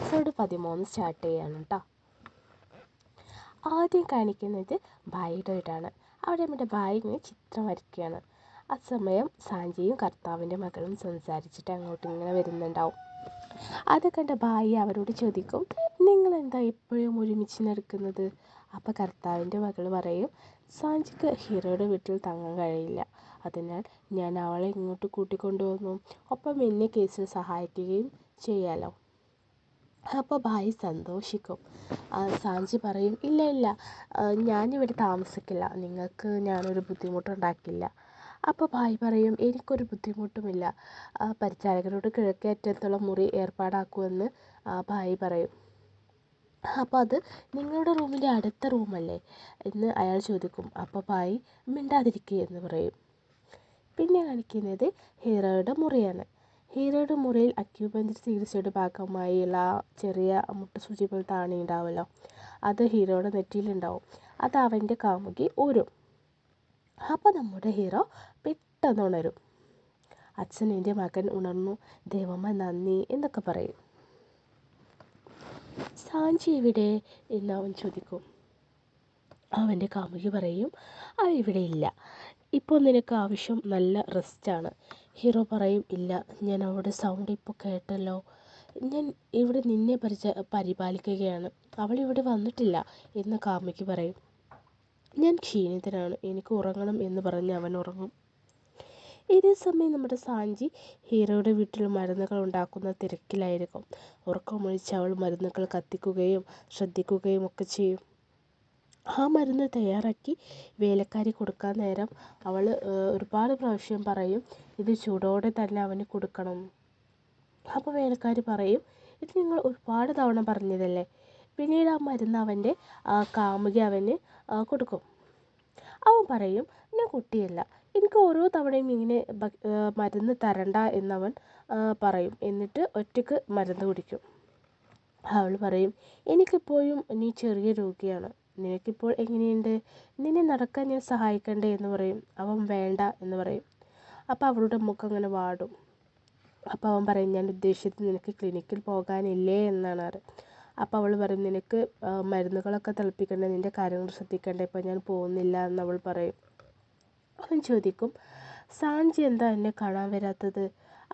Episode 13 start ചെയ്യാണ് കേട്ടോ. ആദ്യം കാണിക്കുന്നത് ഭായിയുടെ വീടാണ്. അവിടെ നമ്മുടെ ഭായി ഇങ്ങനെ ചിത്രം വരയ്ക്കുകയാണ്. ആ സമയം സാഞ്ചിയും കർത്താവിൻ്റെ മകളും സംസാരിച്ചിട്ട് അങ്ങോട്ട് ഇങ്ങനെ വരുന്നുണ്ടാവും. അത് കണ്ട ഭായി അവരോട് ചോദിക്കും, നിങ്ങളെന്താ എപ്പോഴും ഒരുമിച്ച് നടക്കുന്നത്? അപ്പോൾ കർത്താവിൻ്റെ മകൾ പറയും, സാഞ്ചിക്ക് ഹീറോയുടെ വീട്ടിൽ തങ്ങാൻ കഴിയില്ല, അതിനാൽ ഞാൻ അവളെ ഇങ്ങോട്ട് കൂട്ടിക്കൊണ്ടുവന്നു. ഒപ്പം എന്നെ കേസിൽ സഹായിക്കുകയും ചെയ്യാലോ. അപ്പോൾ ഭായി സന്തോഷിക്കും. സാഞ്ചി പറയും, ഇല്ല ഇല്ല, ഞാനിവിടെ താമസിക്കില്ല, നിങ്ങൾക്ക് ഞാനൊരു ബുദ്ധിമുട്ടുണ്ടാക്കില്ല. അപ്പോൾ ഭായി പറയും, എനിക്കൊരു ബുദ്ധിമുട്ടുമില്ല, പരിചാരകരോട് കിഴക്കേറ്റത്തുള്ള മുറി ഏർപ്പാടാക്കുമെന്ന് ഭായി പറയും. അപ്പോൾ അത് നിങ്ങളുടെ റൂമിൻ്റെ അടുത്ത റൂമല്ലേ എന്ന് അയാൾ ചോദിക്കും. അപ്പോൾ ഭായി മിണ്ടാതിരിക്കുക എന്ന് പറയും. പിന്നെ കാണിക്കുന്നത് ഹീറോയുടെ മുറിയാണ്. ഹീറോയുടെ മുറിയിൽ അക്യൂപഞ്ചർ ചികിത്സയുടെ ഭാഗമായുള്ള ചെറിയ മുട്ടുസൂചി പോലത്തെ ആണി ഉണ്ടാവുമല്ലോ, അത് ഹീറോയുടെ നെറ്റിയിലുണ്ടാവും. അത് അവൻ്റെ കാമുകി ഊരും. അപ്പോൾ നമ്മുടെ ഹീറോ പെട്ടെന്ന് ഉണരും. അച്ഛൻ, എൻ്റെ മകൻ ഉണർന്നു, ദൈവമേ നന്ദി എന്നൊക്കെ പറയും. സാഞ്ചി എവിടെ എന്ന് അവൻ ചോദിക്കും. അവൻ്റെ കാമുകി പറയും, അവൻ ഇവിടെ ഇല്ല, ഇപ്പോൾ നിനക്ക് ആവശ്യം നല്ല റെസ്റ്റാണ്. ഹീറോ പറയും, ഇല്ല, ഞാൻ അവളുടെ സൗണ്ട് ഇപ്പോൾ കേട്ടല്ലോ, ഞാൻ ഇവിടെ നിന്നെ പരിപാലിക്കുകയാണ്, അവളിവിടെ വന്നിട്ടില്ല എന്ന് കാമുകി പറയും. ഞാൻ ക്ഷീണിതനാണ്, എനിക്ക് ഉറങ്ങണം എന്ന് പറഞ്ഞ് അവൻ ഉറങ്ങും. ഇതേ സമയം നമ്മുടെ സാഞ്ചി ഹീറോയുടെ വീട്ടിൽ മരുന്നുകൾ ഉണ്ടാക്കുന്ന തിരക്കിലായിരിക്കും. ഉറക്കമൊഴിച്ച് അവൾ മരുന്നുകൾ കത്തിക്കുകയും ശ്രദ്ധിക്കുകയും ഒക്കെ ചെയ്യും. ആ മരുന്ന് തയ്യാറാക്കി വേലക്കാരി കൊടുക്കാൻ നേരം അവൾ ഒരുപാട് പ്രാവശ്യം പറയും, ഇത് ചൂടോടെ തന്നെ അവന് കൊടുക്കണം. അപ്പോൾ വേലക്കാരി പറയും, ഇത് നിങ്ങൾ ഒരുപാട് തവണ പറഞ്ഞതല്ലേ. പിന്നീട് ആ മരുന്ന് അവൻ്റെ കാമുകി അവന് കൊടുക്കും. അവൻ പറയും, ഞാൻ കുട്ടിയല്ല, എനിക്ക് ഓരോ തവണയും ഇങ്ങനെ മരുന്ന് തരണ്ട എന്നവൻ പറയും. എന്നിട്ട് ഒറ്റയ്ക്ക് മരുന്ന് കുടിക്കും. അവൾ പറയും, എനിക്കിപ്പോഴും നീ ചെറിയ രോഗിയാണ്, നിനക്കിപ്പോൾ എങ്ങനെയുണ്ട്, നിന്നെ നടക്കാൻ ഞാൻ സഹായിക്കണ്ടേ എന്ന് പറയും. അവൻ വേണ്ട എന്ന് പറയും. അപ്പോൾ അവളുടെ മുഖം അങ്ങനെ വാടും. അപ്പോൾ അവൻ പറയും, ഞാൻ ഉദ്ദേശിച്ചത് നിനക്ക് ക്ലിനിക്കിൽ പോകാനില്ലേ എന്നാണ്. അപ്പോൾ അവൾ പറയും, നിനക്ക് മരുന്നുകളൊക്കെ തിളപ്പിക്കണ്ടേ, നിൻ്റെ കാര്യങ്ങൾ ശ്രദ്ധിക്കണ്ടേ, ഇപ്പോൾ ഞാൻ പോകുന്നില്ല എന്ന് അവൾ പറയും. അവൻ ചോദിക്കും, സാഞ്ചി എന്താ എന്നെ കാണാൻ വരാത്തത്?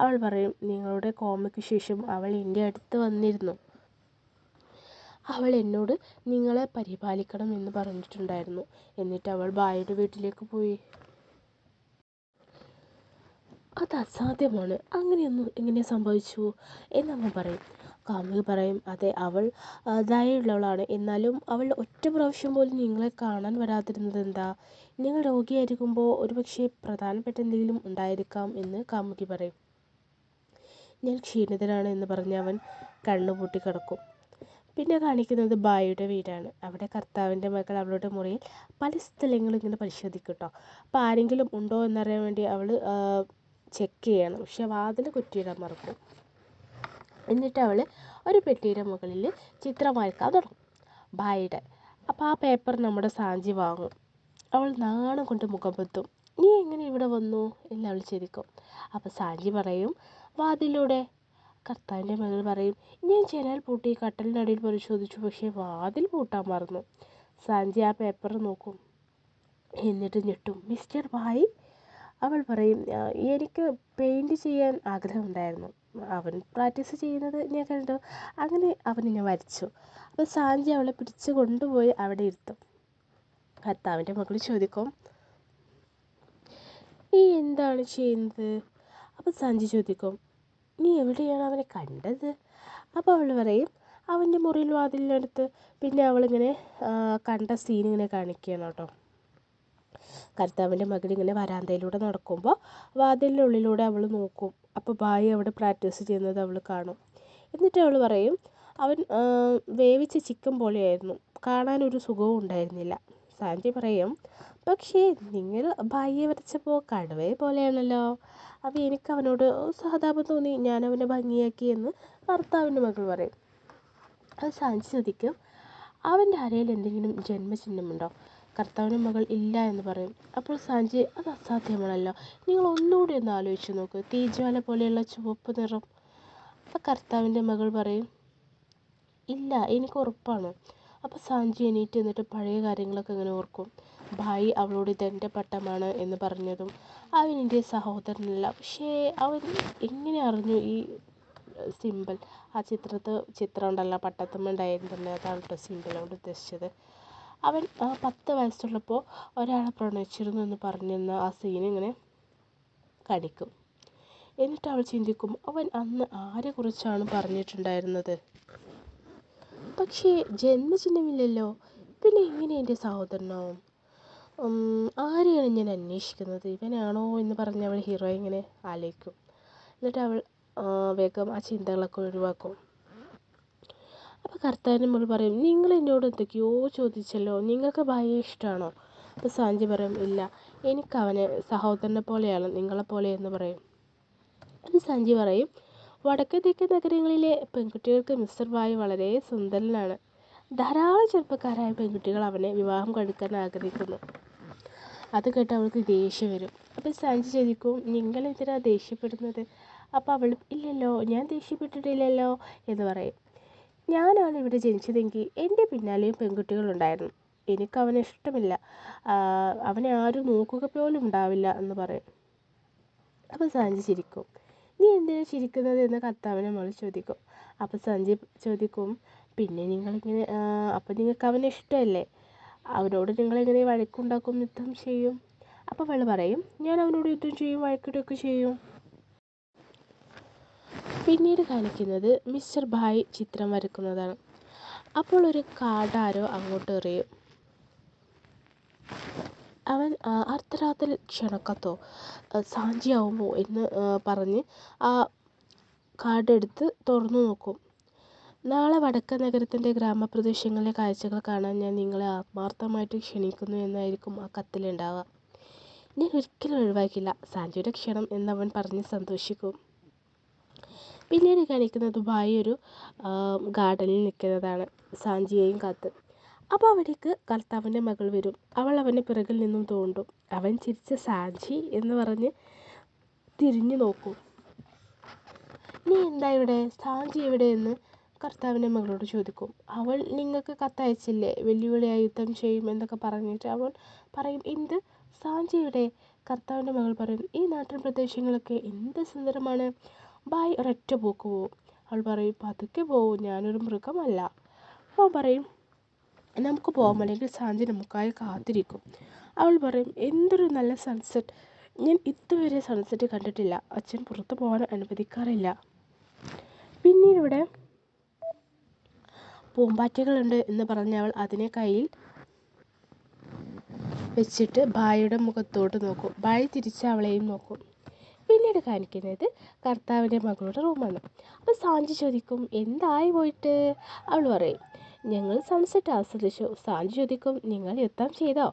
അവൾ പറയും, നിങ്ങളുടെ കോമയ്ക്ക് ശേഷം അവൾ എൻ്റെ അടുത്ത് വന്നിരുന്നു, അവൾ എന്നോട് നിങ്ങളെ പരിപാലിക്കണം എന്ന് പറഞ്ഞിട്ടുണ്ടായിരുന്നു, എന്നിട്ട് അവൾ ഭായിയുടെ വീട്ടിലേക്ക് പോയി. അത് അസാധ്യമാണ്, അങ്ങനെയൊന്നും എങ്ങനെ സംഭവിച്ചു എന്നമ്മ പറയും. കാമുകി പറയും, അതെ, അവൾ ദയുള്ളവളാണ്, എന്നാലും അവൾ ഒറ്റ പ്രാവശ്യം പോലും നിങ്ങളെ കാണാൻ വരാതിരുന്നത് എന്താ? നിങ്ങൾ രോഗിയായിരിക്കുമ്പോൾ ഒരുപക്ഷെ പ്രധാനപ്പെട്ട എന്തെങ്കിലും ഉണ്ടായിരിക്കാം എന്ന് കാമുകി പറയും. ഞാൻ ക്ഷീണിതനാണ് എന്ന് പറഞ്ഞ് അവൻ കണ്ണുപൂട്ടി കിടക്കും. പിന്നെ കാണിക്കുന്നത് ഭായിയുടെ വീടാണ്. അവിടെ കർത്താവിൻ്റെ മകൾ അവളുടെ മുറിയിൽ പല സ്ഥലങ്ങളും ഇങ്ങനെ പരിശോധിക്കും കേട്ടോ. അപ്പോൾ ആരെങ്കിലും ഉണ്ടോ എന്നറിയാൻ വേണ്ടി അവൾ ചെക്ക് ചെയ്യണം, പക്ഷെ വാതിൽ കുറ്റിയിടാൻ മറക്കും. എന്നിട്ട് അവൾ ഒരു പെട്ടിയുടെ മുകളിൽ ചിത്രം വരയ്ക്കാൻ തുടങ്ങും ഭായിയുടെ. അപ്പോൾ ആ പേപ്പർ നമ്മുടെ സാഞ്ചി വാങ്ങും. അവൾ നാണം കൊണ്ട് മുഖം പൊത്തും. നീ എങ്ങനെ ഇവിടെ വന്നു എന്ന് അവൾ ചോദിക്കും. അപ്പോൾ സാഞ്ചി പറയും, വാതിലൂടെ. കർത്താവിൻ്റെ മകൾ പറയും, ഞാൻ ജനൽ പൂട്ടി കട്ടലിനടിയിൽ പരിശോധിച്ചു, പക്ഷേ വാതിൽ പൂട്ടാൻ മറന്നു. സാഞ്ചി ആ പേപ്പർ നോക്കും, എന്നിട്ട് ഞെട്ടും. മിസ്റ്റർ ഭായി? അവൾ പറയും, എനിക്ക് പെയിൻറ് ചെയ്യാൻ ആഗ്രഹമുണ്ടായിരുന്നു, അവൻ പ്രാക്ടീസ് ചെയ്യുന്നത് ഞാൻ കണ്ടു, അങ്ങനെ അവൻ എന്നെ വരച്ചു. അപ്പോൾ സാഞ്ചി അവളെ പിടിച്ച് കൊണ്ടുപോയി അവിടെ ഇരുത്തും. കർത്താവിൻ്റെ മകൾ ചോദിക്കും, നീ എന്താണ് ചെയ്യുന്നത്? അപ്പോൾ സാഞ്ചി ചോദിക്കും, നീ എവിടെയാണ് അവനെ കണ്ടത്? അപ്പോൾ അവൾ പറയും, അവൻ്റെ മുറിയിൽ വാതിലിനടുത്ത്. പിന്നെ അവളിങ്ങനെ കണ്ട സീൻ ഇങ്ങനെ കാണിക്കുകയാണ് കേട്ടോ. കർത്താവിൻ്റെ മകൾ ഇങ്ങനെ വരാന്തയിലൂടെ നടക്കുമ്പോൾ വാതിലിനുള്ളിലൂടെ അവൾ നോക്കും. അപ്പോൾ ഭായി അവിടെ പ്രാക്ടീസ് ചെയ്യുന്നത് അവൾ കാണും. എന്നിട്ട് അവൾ പറയും, അവൻ വേവിച്ച ചിക്കൻ പോലെയായിരുന്നു, കാണാനൊരു സുഖവും ഉണ്ടായിരുന്നില്ല. സാഞ്ചി പറയും, പക്ഷേ നിങ്ങൾ ഭായിയെ വരച്ചപ്പോൾ കടുവയെ പോലെയാണല്ലോ. അപ്പോൾ എനിക്ക് അവനോട് സഹതാപം തോന്നി, ഞാൻ അവനെ ഭംഗിയാക്കി എന്ന് ഭർത്താവിൻ്റെ മകൾ പറയും. അത് സാഞ്ചി ചോദിക്കും, അവൻ്റെ അരയിൽ എന്തെങ്കിലും ജന്മചിഹ്നമുണ്ടോ? കർത്താവിൻ്റെ മകൾ ഇല്ല എന്ന് പറയും. അപ്പോൾ സാഞ്ചി, അത് അസാധ്യമാണല്ലോ, നിങ്ങൾ ഒന്നുകൂടി ഒന്ന് ആലോചിച്ച് നോക്ക്, തീജ്വാല പോലെയുള്ള ചുവപ്പ് നിറം. അപ്പോൾ കർത്താവിൻ്റെ മകൾ പറയും, ഇല്ല, എനിക്ക് ഉറപ്പാണ്. അപ്പോൾ സാഞ്ചി എണീറ്റ് എന്നിട്ട് പഴയ കാര്യങ്ങളൊക്കെ ഇങ്ങനെ ഓർക്കും. ഭായി അവളോട് ഇതെൻ്റെ പട്ടമാണ് എന്ന് പറഞ്ഞതും അവൻ എൻ്റെ സഹോദരനല്ല. പക്ഷേ അവൻ എങ്ങനെ അറിഞ്ഞു ഈ സിമ്പിൾ? ആ ചിത്രം ഉണ്ടല്ലോ പട്ടത്തുമ്മ ഉണ്ടായിരുന്നില്ല, അതാണ് കേട്ടോ സിമ്പിൾ കൊണ്ട് ഉദ്ദേശിച്ചത്. അവൻ 10 വയസ്സുള്ളപ്പോൾ ഒരാളെ പ്രണയിച്ചിരുന്നു എന്ന് പറഞ്ഞിരുന്ന ആ സീൻ ഇങ്ങനെ കാണിക്കും. എന്നിട്ട് അവൾ ചിന്തിക്കും, അവൻ അന്ന് ആരെക്കുറിച്ചാണ് പറഞ്ഞിട്ടുണ്ടായിരുന്നത്? പക്ഷേ ജന്മചിഹ്നമില്ലല്ലോ, പിന്നെ എങ്ങനെ എൻ്റെ സഹോദരനാവും? ആരെയാണ് ഞാൻ അന്വേഷിക്കുന്നത്? ഇവനാണോ എന്ന് പറഞ്ഞ് അവൾ ഹീറോ ഇങ്ങനെ ആലോചിക്കും. എന്നിട്ട് അവൾ വേഗം ആ ചിന്തകളൊക്കെ ഒഴിവാക്കും. അപ്പോൾ കർത്താവിൻ്റെ മോൾ പറയും, നിങ്ങൾ എന്നോട് എന്തൊക്കെയോ ചോദിച്ചല്ലോ, നിങ്ങൾക്ക് ഭായിയെ ഇഷ്ടമാണോ? അപ്പോൾ സാഞ്ചി പറയും, ഇല്ല, എനിക്ക് അവനെ സഹോദരനെ പോലെയാണ്, നിങ്ങളെപ്പോലെ എന്ന് പറയും. അത് സാഞ്ചി പറയും, വടക്കേ തെക്കൻ നഗരങ്ങളിലെ പെൺകുട്ടികൾക്ക് മിസ്റ്റർ ഭായ് വളരെ സുന്ദരനാണ്. ധാരാളം ചെറുപ്പക്കാരായ പെൺകുട്ടികൾ അവനെ വിവാഹം കഴിക്കാൻ ആഗ്രഹിക്കുന്നു. അത് കേട്ട് അവൾക്ക് ദേഷ്യം വരും. അപ്പോൾ സാഞ്ചി ചോദിക്കും, നിങ്ങൾ എന്തിനാ ദേഷ്യപ്പെടുന്നത്? അപ്പോൾ അവൾ, ഇല്ലല്ലോ, ഞാൻ ദേഷ്യപ്പെട്ടിട്ടില്ലല്ലോ എന്ന് പറയും. ഞാനാണ് ഇവിടെ ജനിച്ചതെങ്കിൽ എൻ്റെ പിന്നാലെയും പെൺകുട്ടികളുണ്ടായിരുന്നു. എനിക്ക് അവനെ ഇഷ്ടമില്ല, അവനെ ആരും നോക്കുക പോലും ഉണ്ടാവില്ല എന്ന് പറയും. അപ്പോൾ സാഞ്ചി ചിരിക്കും. നീ എന്തിനാണ് ചിരിക്കുന്നത് എന്ന് കർത്താവിനെ മോൾ ചോദിക്കും. അപ്പോൾ സഞ്ജി ചോദിക്കും, പിന്നെ നിങ്ങളിങ്ങനെ അപ്പോൾ നിങ്ങൾക്ക് അവനെ ഇഷ്ടമല്ലേ? അവനോട് നിങ്ങളെങ്ങനെ വഴക്കുണ്ടാക്കും, യുദ്ധം ചെയ്യും? അപ്പോൾ അവൾ പറയും, ഞാൻ അവനോട് യുദ്ധം ചെയ്യും, വഴക്കിടുകയൊക്കെ ചെയ്യും. പിന്നീട് കാണിക്കുന്നത് മിസ്റ്റർ ഭായ് ചിത്രം വരക്കുന്നതാണ്. അപ്പോൾ ഒരു കാർഡാരോ അങ്ങോട്ട് എറിയും. അവൻ അർദ്ധരാത്രി ക്ഷണക്കത്തോ സാഞ്ചിയാവുമോ എന്ന് പറഞ്ഞ് ആ കാർഡ് എടുത്ത് തുറന്നു നോക്കും. നാളെ വടക്കൻ നഗരത്തിൻ്റെ ഗ്രാമപ്രദേശങ്ങളിലെ കാഴ്ചകൾ കാണാൻ ഞാൻ നിങ്ങളെ ആത്മാർത്ഥമായിട്ട് ക്ഷണിക്കുന്നു എന്നായിരിക്കും ആ കത്തിലുണ്ടാവുക. ഞാൻ ഒരിക്കലും ഒഴിവാക്കില്ല സാഞ്ചിയുടെ ക്ഷണം എന്നവൻ പറഞ്ഞ് സന്തോഷിക്കും. പിന്നീട് കാണിക്കുന്നത് ഭായി ഒരു ഗാർഡനിൽ നിൽക്കുന്നതാണ്, സാഞ്ചിയെയും കാത്ത്. അപ്പോൾ അവിടേക്ക് കർത്താവിൻ്റെ മകൾ വരും. അവൾ അവൻ്റെ പിറകിൽ നിന്നും തോണ്ടും. അവൻ ചിരിച്ച സാഞ്ചി എന്ന് പറഞ്ഞ് തിരിഞ്ഞു നോക്കും. നീ എന്താ ഇവിടെ, സാഞ്ചി എവിടെ എന്ന് കർത്താവിൻ്റെ മകളോട് ചോദിക്കും. അവൾ നിങ്ങൾക്ക് കത്തയച്ചില്ലേ, വെല്ലുവിളിയായി യുദ്ധം ചെയ്യും എന്നൊക്കെ പറഞ്ഞിട്ട് അവൻ പറയും, എന്ത്, സാഞ്ചി എവിടെ? കർത്താവിൻ്റെ മകൾ പറയും, ഈ നാട്ടിൻ പ്രദേശങ്ങളൊക്കെ എന്ത് സുന്ദരമാണ്, ബായ് ഒരൊറ്റ പോക്ക് പോവും. അവൾ പറയും, പതുക്കെ പോവും, ഞാനൊരു മൃഗമല്ല. അവൻ പറയും, നമുക്ക് പോകാം, അല്ലെങ്കിൽ സാഞ്ചി നമുക്കായി കാത്തിരിക്കും. അവൾ പറയും, എന്തൊരു നല്ല സൺസെറ്റ്, ഞാൻ ഇതുവരെ സൺസെറ്റ് കണ്ടിട്ടില്ല, അച്ഛൻ പുറത്ത് പോകാൻ അനുവദിക്കാറില്ല. പിന്നീട് ഇവിടെ പൂമ്പാറ്റകളുണ്ട് എന്ന് പറഞ്ഞ് അവൾ അതിനെ കയ്യിൽ വെച്ചിട്ട് ഭായിയുടെ മുഖത്തോട്ട് നോക്കും. ഭായി തിരിച്ച് അവളെയും നോക്കും. പിന്നീട് കാണിക്കുന്നത് കർത്താവിൻ്റെ മകളുടെ റൂമാണ്. അപ്പോൾ സാഞ്ചി ചോദിക്കും, എന്തായി പോയിട്ട്? അവൾ പറയും, ഞങ്ങൾ സൺസെറ്റ് ആസ്വദിച്ചു. സാഞ്ചി ചോദിക്കും, നിങ്ങൾ യുദ്ധം ചെയ്തോ?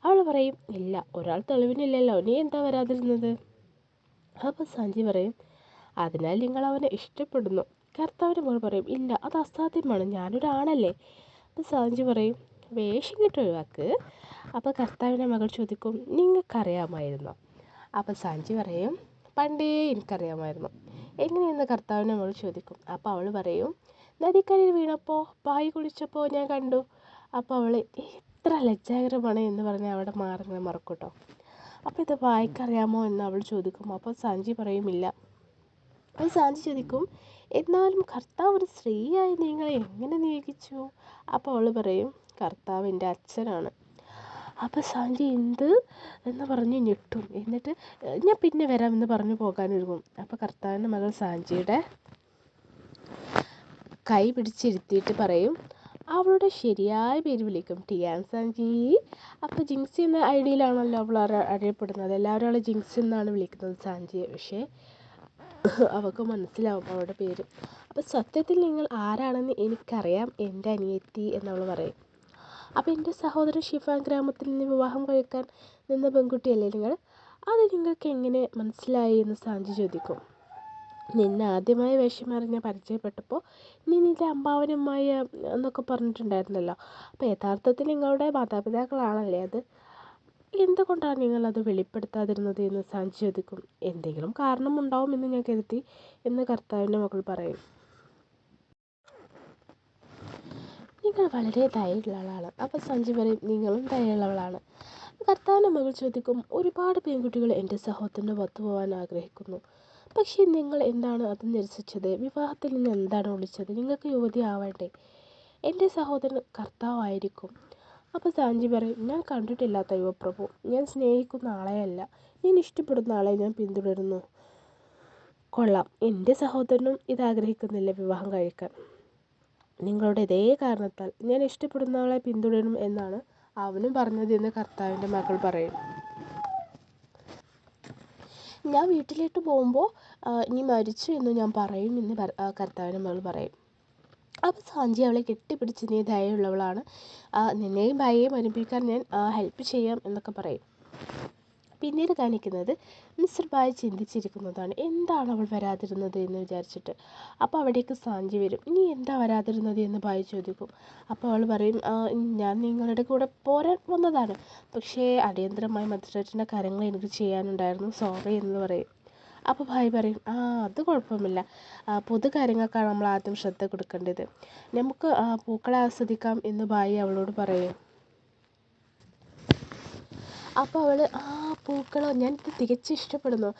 അവൾ പറയും, ഇല്ല, ഒരാൾ തെളിവിനില്ലല്ലോ, നീ എന്താ വരാതിരുന്നത്? അപ്പോൾ സാഞ്ചി പറയും, അതിനാൽ നിങ്ങൾ അവനെ ഇഷ്ടപ്പെടുന്നു. കർത്താവിൻ്റെ മകൾ പറയും, ഇല്ല, അത് അസാധ്യമാണ്, ഞാനൊരാണല്ലേ. അപ്പോൾ സാഞ്ചി പറയും, വേഷം കെട്ട് ഒഴിവാക്ക്. അപ്പോൾ കർത്താവിൻ്റെ മകൾ ചോദിക്കും, നിങ്ങൾക്കറിയാമായിരുന്നോ? അപ്പോൾ സാഞ്ചി പറയും, പണ്ടേ എനിക്കറിയാമായിരുന്നു. എങ്ങനെയെന്ന് കർത്താവിൻ്റെ മകൾ ചോദിക്കും. അപ്പോൾ അവൾ പറയും, നദിക്കരയിൽ വീണപ്പോൾ പായ് കുളിച്ചപ്പോൾ ഞാൻ കണ്ടു. അപ്പോൾ അവൾ, എത്ര ലജ്ജാകരമാണ് എന്ന് പറഞ്ഞ് അവിടെ മാറുന്നത് മറക്കൂട്ടോ. അപ്പോൾ ഇത് വായിക്കറിയാമോ എന്ന് അവൾ ചോദിക്കും. അപ്പോൾ സാഞ്ചി പറയുമില്ല. അപ്പോൾ സാഞ്ചി ചോദിക്കും, എന്നാലും കർത്താവ് ഒരു സ്ത്രീയായി നിങ്ങളെ എങ്ങനെ നിയോഗിച്ചു? അപ്പോൾ അവൾ പറയും, കർത്താവ് എൻ്റെ അച്ഛനാണ്. അപ്പോൾ സാഞ്ചി എന്ത് എന്ന് പറഞ്ഞ് ഞെട്ടും. എന്നിട്ട് ഞാൻ പിന്നെ വരാമെന്ന് പറഞ്ഞു പോകാനൊരുങ്ങും. അപ്പോൾ കർത്താവിൻ്റെ മകൾ സാഞ്ചിയുടെ കൈ പിടിച്ചിരുത്തിയിട്ട് പറയും, അവളുടെ ശരിയായ പേര് വിളിക്കും, ടിയാൻ സാഞ്ചി. അപ്പോൾ ജിങ്സി എന്ന ഐഡിയയിലാണല്ലോ അവൾ അറിയപ്പെടുന്നത്. എല്ലാവരും അവളെ ജിങ്സി എന്നാണ് വിളിക്കുന്നത് സാഞ്ചിയെ. പക്ഷേ അവൾക്ക് മനസ്സിലാവും അവളുടെ പേര്. അപ്പോൾ സത്യത്തിൽ നിങ്ങൾ ആരാണെന്ന് എനിക്കറിയാം, എൻ്റെ അനിയത്തി എന്നവൾ പറയും. അപ്പോൾ എൻ്റെ സഹോദരൻ ഷിഫാൻ ഗ്രാമത്തിൽ നിന്ന് വിവാഹം കഴിക്കാൻ നിന്ന പെൺകുട്ടിയല്ലേ നിങ്ങൾ? അത് നിങ്ങൾക്ക് എങ്ങനെ മനസ്സിലായി എന്ന് സാഞ്ചി ചോദിക്കും. നിന്നെ ആദ്യമായി വേഷമറിഞ്ഞ പരിചയപ്പെട്ടപ്പോൾ നീ നിൻ്റെ അമ്മാവനുമായി എന്നൊക്കെ പറഞ്ഞിട്ടുണ്ടായിരുന്നല്ലോ. അപ്പോൾ യഥാർത്ഥത്തിൽ നിങ്ങളുടെ മാതാപിതാക്കളാണല്ലേ അത്? എന്തുകൊണ്ടാണ് നിങ്ങളത് വെളിപ്പെടുത്താതിരുന്നത് എന്ന് സാഞ്ചി ചോദിക്കും. എന്തെങ്കിലും കാരണമുണ്ടാവും എന്ന് ഞാൻ കരുതി എന്ന് കർത്താവിൻ്റെ മകൾ പറയും. നിങ്ങൾ വളരെ ദയയുള്ള ആളാണ്. അപ്പോൾ സഞ്ജു പറയും നിങ്ങളും ദയയുള്ളവളാണ്. കർത്താവിൻ്റെ മകൾ ചോദിക്കും ഒരുപാട് പെൺകുട്ടികൾ എൻ്റെ സഹോദരന് ഒത്തുപോകാൻ ആഗ്രഹിക്കുന്നു. പക്ഷേ നിങ്ങൾ എന്താണ് അത് നിരസിച്ചത്? വിവാഹത്തിൽ നിന്ന് എന്താണ് ഒളിച്ചത്? നിങ്ങൾക്ക് യുവതി ആവണ്ടേ? എൻ്റെ സഹോദരൻ കർത്താവായിരിക്കും. അപ്പോൾ സാഞ്ചി പറയും ഞാൻ കണ്ടിട്ടില്ലാത്ത യുവപ്രഭു, ഞാൻ സ്നേഹിക്കുന്ന ആളെയല്ല, ഞാൻ ഇഷ്ടപ്പെടുന്ന ആളെ ഞാൻ പിന്തുടരുന്നു. കൊള്ളാം, എൻ്റെ സഹോദരനും ഇതാഗ്രഹിക്കുന്നില്ല വിവാഹം കഴിക്കാൻ. നിങ്ങളുടെ ഇതേ കാരണത്താൽ ഞാൻ ഇഷ്ടപ്പെടുന്ന ആളെ പിന്തുടരും എന്നാണ് അവനും പറഞ്ഞത് എന്ന് കർത്താവിൻ്റെ മകൾ പറയും. ഞാൻ വീട്ടിലേക്ക് പോകുമ്പോൾ നീ മരിച്ചു എന്ന് ഞാൻ പറയും എന്ന് കർത്താവിൻ്റെ മകൾ പറയും. അപ്പോൾ സാഞ്ചി അവളെ കെട്ടിപ്പിടിച്ച് നീ ദയയുള്ളവളാണ്, നിന്നെയും ഭാര്യയെയും ഒരുമിപ്പിക്കാൻ ഞാൻ ഹെൽപ്പ് ചെയ്യാം എന്നൊക്കെ പറയും. പിന്നീട് കാണിക്കുന്നത് മിസ്റ്റർ ബായ് ചിന്തിച്ചിരിക്കുന്നതാണ്. എന്താണ് അവൾ വരാതിരുന്നത് എന്ന് വിചാരിച്ചിട്ട്. അപ്പോൾ അവിടേക്ക് സാഞ്ചി വരും. നീ എന്താ വരാതിരുന്നത് എന്ന് ബായ് ചോദിക്കും. അപ്പോൾ അവൾ പറയും ഞാൻ നിങ്ങളുടെ കൂടെ പോരാൻ വന്നതാണ്, പക്ഷേ അടിയന്തരമായി മജിസ്ട്രേറ്റിൻ്റെ കാര്യങ്ങൾ എനിക്ക് ചെയ്യാനുണ്ടായിരുന്നു, സോറി എന്ന് പറയും. അപ്പോൾ ഭായ് പറയും അത് കുഴപ്പമില്ല, പൊതു കാര്യങ്ങൾക്കാണ് നമ്മൾ ആദ്യം ശ്രദ്ധ കൊടുക്കേണ്ടത്, നമുക്ക് പൂക്കളെ ആസ്വദിക്കാം എന്ന് ഭായ് അവളോട് പറയും. അപ്പോൾ അവൾ പൂക്കളോ, ഞാൻ ഇത് തികച്ചും ഇഷ്ടപ്പെടുന്നു,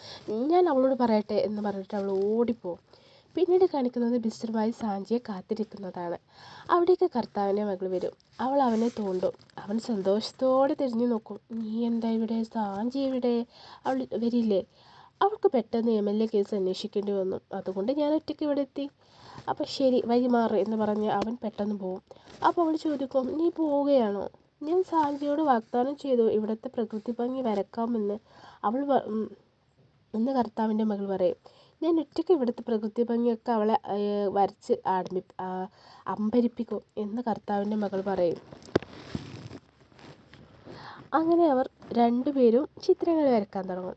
ഞാൻ അവളോട് പറയട്ടെ എന്ന് പറഞ്ഞിട്ട് അവൾ ഓടിപ്പോവും. പിന്നീട് കാണിക്കുന്നത് മിസ്റ്റർ ബായ് സാഞ്ചിയെ കാത്തിരിക്കുന്നതാണ്. അവിടേക്ക് കർത്താവിൻ്റെ മകൾ വരും. അവൾ അവനെ തോണ്ടും. അവൻ സന്തോഷത്തോടെ തിരിഞ്ഞു നോക്കും. നീ എന്താ ഇവിടെ, സാഞ്ചി ഇവിടെ, അവൾ വരില്ലേ? അവൾക്ക് പെട്ടെന്ന് MLA കേസ് അന്വേഷിക്കേണ്ടി വന്നു, അതുകൊണ്ട് ഞാൻ ഒറ്റയ്ക്ക് ഇവിടെ എത്തി. അപ്പോൾ ശരി, വഴി മാറ് എന്ന് പറഞ്ഞ് അവൻ പെട്ടെന്ന് പോവും. അപ്പോൾ അവൾ ചോദിക്കും നീ പോവുകയാണോ? ഞാൻ സാഞ്ചിയോട് വാഗ്ദാനം ചെയ്തു ഇവിടുത്തെ പ്രകൃതി ഭംഗി വരക്കാമെന്ന്. അവൾ എന്ന് കർത്താവിൻ്റെ മകൾ പറയും. ഞാൻ ഒറ്റയ്ക്ക് ഇവിടുത്തെ പ്രകൃതി ഭംഗിയൊക്കെ അവളെ വരച്ച് അമ്പരിപ്പിക്കും എന്ന് കർത്താവിൻ്റെ മകൾ പറയും. അങ്ങനെ അവർ രണ്ടുപേരും ചിത്രങ്ങൾ വരയ്ക്കാൻ തുടങ്ങും.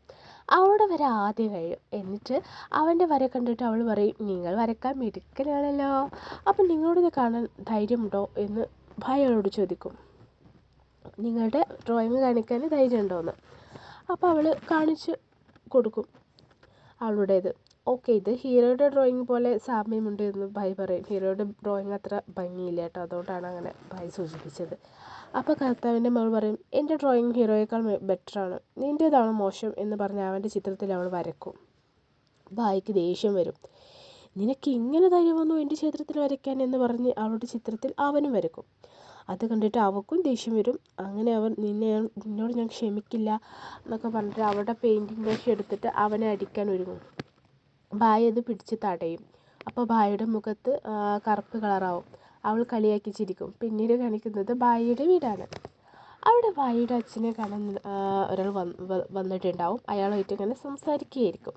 അവളുടെ വര ആദ്യം കഴിയും. എന്നിട്ട് അവൻ്റെ വര കണ്ടിട്ട് അവൾ പറയും നിങ്ങൾ വരയ്ക്കാൻ മിടുക്കനാണല്ലോ, അപ്പം നിങ്ങളോട് കാണാൻ ധൈര്യമുണ്ടോ എന്ന് ഭായ് അവളോട് ചോദിക്കും. നിങ്ങളുടെ ഡ്രോയിങ് കാണിക്കാൻ ധൈര്യമുണ്ടോ എന്ന്. അപ്പോൾ അവൾ കാണിച്ച് കൊടുക്കും അവളുടേത്. ഓക്കെ, ഇത് ഹീറോയുടെ ഡ്രോയിങ് പോലെ സാമ്യമുണ്ട് എന്ന് ഭായ് പറയും. ഹീറോയുടെ ഡ്രോയിങ് അത്ര ഭംഗിയില്ല കേട്ടോ, അതുകൊണ്ടാണ് അങ്ങനെ ഭായ് സൂചിപ്പിച്ചത്. അപ്പോൾ കർത്താവിൻ്റെ മകൾ പറയും എൻ്റെ ഡ്രോയിങ് ഹീറോയേക്കാൾ ബെറ്ററാണ്, നിൻ്റേതാണ് മോശം എന്ന് പറഞ്ഞ് അവൻ്റെ ചിത്രത്തിൽ അവൾ വരക്കും. ഭായിക്ക് ദേഷ്യം വരും. നിനക്ക് ഇങ്ങനെ ധൈര്യം വന്നു എൻ്റെ ചിത്രത്തിൽ വരയ്ക്കാൻ എന്ന് പറഞ്ഞ് അവളുടെ ചിത്രത്തിൽ അവനും വരക്കും. അത് കണ്ടിട്ട് അവൾക്കും ദേഷ്യം വരും. അങ്ങനെ അവർ നിന്നോട് ഞാൻ ക്ഷമിക്കില്ല എന്നൊക്കെ പറഞ്ഞിട്ട് അവളുടെ പെയിൻറ്റിങ് ബ്രഷ് എടുത്തിട്ട് അവനെ അടിക്കാൻ ഒരുങ്ങും. ഭായ് അത് പിടിച്ച് തടയും. അപ്പോൾ ഭായിയുടെ മുഖത്ത് കറുപ്പ് കളറാവും. അവൾ കളിയാക്കി ചിരിക്കും. പിന്നീട് കാണിക്കുന്നത് ഭായിയുടെ വീടാണ്. അവിടെ ഭായിയുടെ അച്ഛനെ കാണാൻ ഒരാൾ വന്നിട്ടുണ്ടാവും. അയാളുമായിട്ട് ഇങ്ങനെ സംസാരിക്കുകയായിരിക്കും.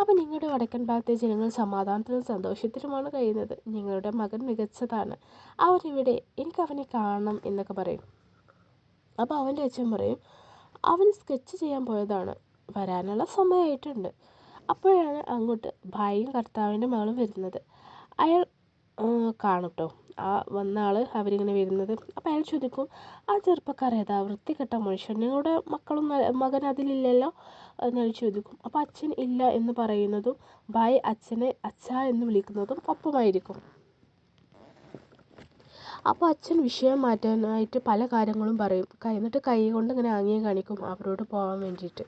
അപ്പോൾ നിങ്ങളുടെ വടക്കൻ ഭാഗത്തെ ജനങ്ങൾ സമാധാനത്തിലും സന്തോഷത്തിലുമാണ് കഴിയുന്നത്, നിങ്ങളുടെ മകൻ മികച്ചതാണ്, അവനിവിടെ, എനിക്ക് അവനെ കാണണം എന്നൊക്കെ പറയും. അപ്പോൾ അവൻ്റെ അച്ഛൻ പറയും അവൻ സ്കെച്ച് ചെയ്യാൻ പോയതാണ്, വരാനുള്ള സമയമായിട്ടുണ്ട്. അപ്പോഴാണ് അങ്ങോട്ട് ഭായിയും കർത്താവിൻ്റെ മകളും വരുന്നത്. അയാൾ കാണും കേട്ടോ, വന്ന ആൾ അവരിങ്ങനെ വരുന്നത്. അപ്പോൾ അയാൾ ചോദിക്കും ആ ചെറുപ്പക്കാരേതാ, വൃത്തികെട്ട മനുഷ്യൻ, നിങ്ങളുടെ മകൻ അതിലില്ലല്ലോ എന്നയാൾ ചോദിക്കും. അപ്പോൾ അച്ഛൻ ഇല്ല എന്ന് പറയുന്നതും ഭായ് അച്ഛനെ അച്ഛാ എന്ന് വിളിക്കുന്നതും ഒപ്പമായിരിക്കും. അപ്പോൾ അച്ഛൻ വിഷയം മാറ്റാനായിട്ട് പല കാര്യങ്ങളും പറയും. എന്നിട്ട് കൈ കൊണ്ട് ഇങ്ങനെ ആംഗ്യം കാണിക്കും അവരോട് പോകാൻ വേണ്ടിയിട്ട്.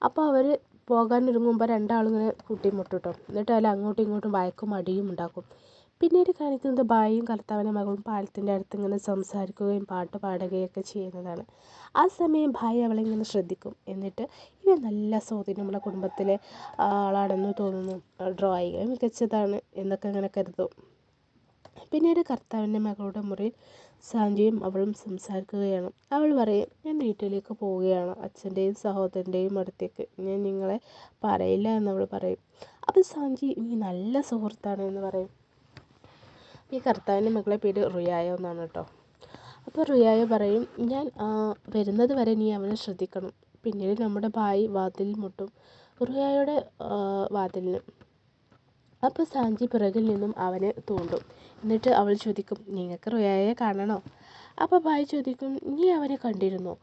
അപ്പോൾ അവർ പോകാനൊരുങ്ങുമ്പോൾ രണ്ടാളിങ്ങനെ കൂട്ടിമുട്ടും കേട്ടോ. എന്നിട്ട് അതിൽ അങ്ങോട്ടും ഇങ്ങോട്ടും വഴക്കും അടിയും ഉണ്ടാക്കും. പിന്നീട് കാണിക്കുന്നത് ഭായിയും കർത്താവിൻ്റെ മകളും പാലത്തിൻ്റെ അടുത്ത് ഇങ്ങനെ സംസാരിക്കുകയും പാട്ട് പാടുകയൊക്കെ ചെയ്യുന്നതാണ്. ആ സമയം ഭായ് അവളെ ഇങ്ങനെ ശ്രദ്ധിക്കും. എന്നിട്ട് ഇവൻ നല്ല സ്വാധീനമുള്ള കുടുംബത്തിലെ ആളാണെന്ന് തോന്നുന്നു, ഡ്രോയിങ് മികച്ചതാണ് എന്നൊക്കെ ഇങ്ങനെ കരുതും. പിന്നീട് കർത്താവിൻ്റെ മകളുടെ മുറിയിൽ സാഞ്ചിയും അവളും സംസാരിക്കുകയാണ്. അവൾ പറയും ഞാൻ വീട്ടിലേക്ക് പോവുകയാണ്, അച്ഛൻ്റെയും സഹോദരൻ്റെയും അടുത്തേക്ക്, ഞാൻ നിങ്ങളെ പറയില്ല എന്നവൾ പറയും. അപ്പോൾ സാഞ്ചി നീ നല്ല സുഹൃത്താണ് എന്ന് പറയും. ഈ കർത്താവിൻ്റെ മകളെ പേര് റുയായ എന്നാണ് കേട്ടോ. അപ്പോൾ റുയായ പറയും ഞാൻ വരുന്നത് വരെ നീ അവനെ ശ്രദ്ധിക്കണം. പിന്നീട് നമ്മുടെ ഭായി വാതിലിൽ മുട്ടും, റുയായുടെ വാതിലിന്. അപ്പോൾ സാഞ്ചി പിറകിൽ നിന്നും അവനെ തോണ്ടും. എന്നിട്ട് അവൾ ചോദിക്കും നിങ്ങൾക്ക് റുയായെ കാണണോ? അപ്പോൾ ഭായ് ചോദിക്കും നീ അവനെ കണ്ടിരുന്നോ?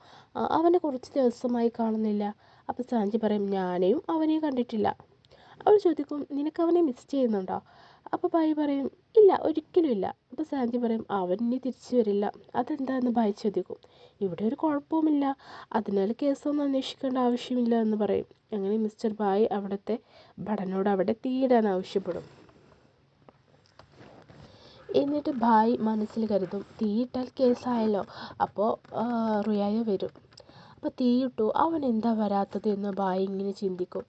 അവനെ കുറച്ച് ദിവസമായി കാണുന്നില്ല. അപ്പോൾ സാഞ്ചി പറയും ഞാനെയും അവനെ കണ്ടിട്ടില്ല. അവൾ ചോദിക്കും നിനക്ക് അവനെ മിസ് ചെയ്യുന്നുണ്ടോ? അപ്പോൾ ഭായി പറയും ഇല്ല ഒരിക്കലും ഇല്ല. അപ്പോൾ സാഞ്ചി പറയും അവൻ ഇനി തിരിച്ചു വരില്ല. അതെന്താന്ന് ഭായി ചോദിക്കും. ഇവിടെ ഒരു കുഴപ്പവുമില്ല, അതിനാൽ കേസൊന്നും അന്വേഷിക്കേണ്ട ആവശ്യമില്ല എന്ന് പറയും. അങ്ങനെ മിസ്റ്റർ ഭായ് അവിടുത്തെ ഭടനോട് അവിടെ തീയിടാൻ ആവശ്യപ്പെടും. എന്നിട്ട് ഭായ് മനസ്സിൽ കരുതും തീയിട്ടാൽ കേസായല്ലോ, അപ്പോൾ റിയായ വരും. അപ്പോൾ തീയിട്ടു, അവൻ എന്താ വരാത്തത് എന്ന് ഭായ് ഇങ്ങനെ ചിന്തിക്കും.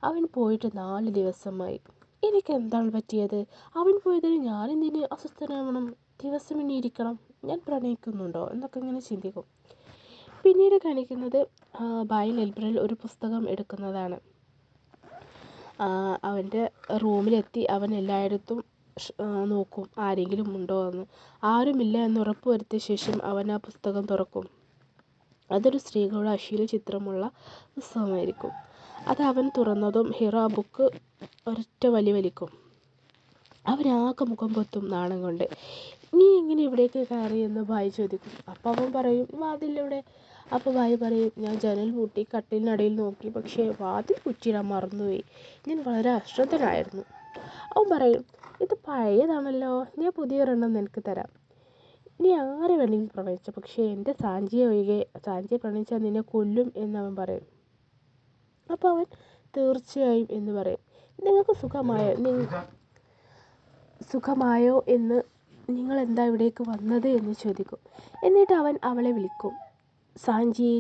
അവൻ പോയിട്ട് 4 ദിവസമായി. എനിക്ക് എന്താണ് പറ്റിയത്? അവൻ പോയതിന് ഞാനെന്തിന് അസ്വസ്ഥനാവണം? ദിവസം ഇനിയിരിക്കണം. ഞാൻ പ്രണയിക്കുന്നുണ്ടോ എന്നൊക്കെ ഇങ്ങനെ ചിന്തിക്കും. പിന്നീട് കാണിക്കുന്നത് ഭായ് ലൈബ്രറിയിൽ ഒരു പുസ്തകം എടുക്കുന്നതാണ്. അവൻ്റെ റൂമിലെത്തി അവൻ എല്ലായിടത്തും നോക്കും ആരെങ്കിലും ഉണ്ടോ എന്ന്. ആരുമില്ല എന്ന് ഉറപ്പ് വരുത്തിയ ശേഷം അവൻ ആ പുസ്തകം തുറക്കും. അതൊരു സ്ത്രീകളുടെ അശ്ലീല ചിത്രമുള്ള പുസ്തകമായിരിക്കും. അത് അവൻ തുറന്നതും ഹീറോ ആ ബുക്ക് ഒരൊറ്റ വലിക്കും. അവനാകെ മുഖം പൊത്തും നാണം കൊണ്ട്. നീ എങ്ങനെ ഇവിടേക്ക് കയറി എന്ന് ഭായ് ചോദിക്കും. അപ്പോൾ അവൻ പറയും വാതിലിലൂടെ. അപ്പോൾ ഭായ് പറയും ഞാൻ ജനൽ പൂട്ടി കട്ടിലിനടിയിൽ നോക്കി, പക്ഷേ വാതിൽ കുറ്റിയിടാൻ മറന്നുപോയി. ഞാൻ വളരെ അശ്രദ്ധനായിരുന്നു. അവൻ പറയും ഇത് പഴയതാണല്ലോ, ഞാൻ പുതിയൊരെണ്ണം നിനക്ക് തരാം. നീ ആരെ വേണമെങ്കിലും പ്രണയിച്ചു, പക്ഷേ എൻ്റെ സാഞ്ചിയെ പ്രണയിച്ചാൽ നിന്നെ കൊല്ലും എന്നവൻ പറയും. അപ്പോൾ അവൻ തീർച്ചയായും എന്ന് പറയും. നിങ്ങൾക്ക് സുഖമായോ എന്ന് നിങ്ങൾ എന്താ ഇവിടേക്ക് വന്നത് എന്ന് ചോദിക്കും. എന്നിട്ട് അവൻ അവളെ വിളിക്കും സാഞ്ചി.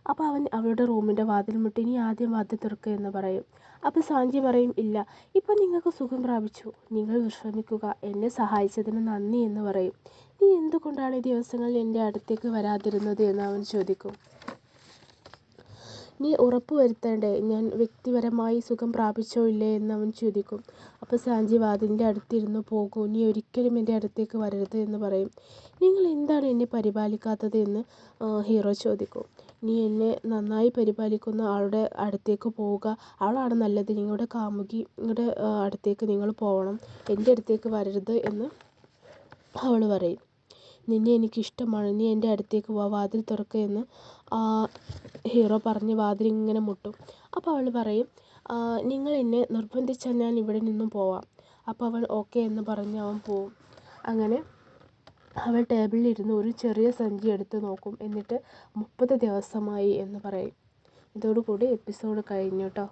അപ്പോൾ അവൻ അവളുടെ റൂമിൻ്റെ വാതിൽ മുട്ടി നീ ആദ്യം വാതിൽ തുറക്കുക എന്ന് പറയും. അപ്പോൾ സാഞ്ചി പറയും ഇല്ല, ഇപ്പം നിങ്ങൾക്ക് സുഖം പ്രാപിച്ചു, നിങ്ങൾ വിശ്രമിക്കുക, എന്നെ സഹായിച്ചതിന് നന്ദി എന്ന് പറയും. നീ എന്തുകൊണ്ടാണ് ഈ ദിവസങ്ങളിൽ എൻ്റെ അടുത്തേക്ക് വരാതിരുന്നത് എന്ന് അവൻ ചോദിക്കും. നീ ഉറപ്പ് വരുത്തേണ്ടേ ഞാൻ വ്യക്തിപരമായി സുഖം പ്രാപിച്ചോ ഇല്ലേ എന്ന് അവൻ ചോദിക്കും. അപ്പോൾ സാഞ്ചി വാതിലിൻ്റെ അടുത്തിരുന്ന് പോകൂ, നീ ഒരിക്കലും എൻ്റെ അടുത്തേക്ക് വരരുത് എന്ന് പറയും. നിങ്ങൾ എന്താണ് എന്നെ പരിപാലിക്കാത്തത് എന്ന് ഹീറോ ചോദിക്കും. നീ എന്നെ നന്നായി പരിപാലിക്കുന്ന ആളുടെ അടുത്തേക്ക് പോവുക, അവളാണ് നല്ലത്, നിങ്ങളുടെ കാമുകിയുടെ അടുത്തേക്ക് നിങ്ങൾ പോകണം, എൻ്റെ അടുത്തേക്ക് വരരുത് എന്ന് അവൾ പറയും. നിന്നെ എനിക്കിഷ്ടമാണ്, നീ എൻ്റെ അടുത്തേക്ക് വാ, വാതിൽ തുറക്കുക എന്ന് ഹീറോ പറഞ്ഞ് വാതിലിങ്ങനെ മുട്ടും. അപ്പോൾ അവൾ പറയും നിങ്ങൾ എന്നെ നിർബന്ധിച്ചാൽ ഞാൻ ഇവിടെ നിന്നും പോവാം. അപ്പോൾ അവൻ ഓക്കെ എന്ന് പറഞ്ഞ് അവൻ പോവും. അങ്ങനെ അവൾ ടേബിളിലിരുന്ന് ഒരു ചെറിയ സഞ്ചി എടുത്ത് നോക്കും. എന്നിട്ട് 30 ദിവസമായി എന്ന് പറയും. ഇതോടുകൂടി എപ്പിസോഡ് കഴിഞ്ഞു കേട്ടോ.